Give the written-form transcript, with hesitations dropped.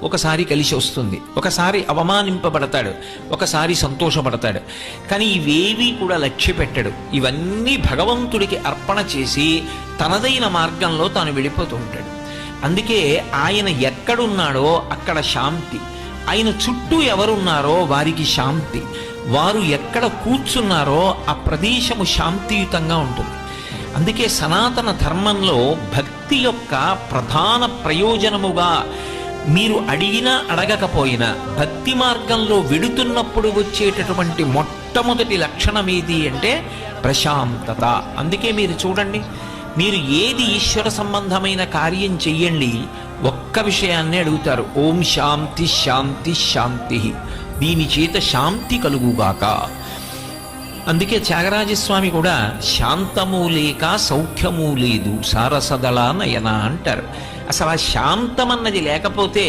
ఒకసారి కలిసి వస్తుంది, ఒకసారి అవమానింపబడతాడు, ఒకసారి సంతోషపడతాడు. కానీ ఇవేవీ కూడా లక్ష్య పెట్టడు. ఇవన్నీ భగవంతుడికి అర్పణ చేసి తనదైన మార్గంలో తాను వెళ్ళిపోతూ ఉంటాడు. అందుకే ఆయన ఎక్కడున్నాడో అక్కడ శాంతి, ఆయన చుట్టూ ఎవరున్నారో వారికి శాంతి, వారు ఎక్కడ కూర్చున్నారో ఆ ప్రదేశము శాంతియుతంగా ఉంటుంది. అందుకే సనాతన ధర్మంలో భక్తి యొక్క ప్రధాన ప్రయోజనముగా మీరు అడిగినా అడగకపోయినా భక్తి మార్గంలో వెడుతున్నప్పుడు వచ్చేటటువంటి మొట్టమొదటి లక్షణం ఏది అంటే ప్రశాంతత. అందుకే మీరు చూడండి, మీరు ఏది ఈశ్వర సంబంధమైన కార్యం చెయ్యండి, ఒక్క విషయాన్ని అడుగుతారు, ఓం శాంతి శాంతి శాంతి, దీని చేత శాంతి కలుగుగాక. అందుకే త్యాగరాజస్వామి కూడా శాంతము లేక సౌఖ్యము లేదు సారసదళ నయన అంటారు. అసలు ఆ శాంతం అన్నది లేకపోతే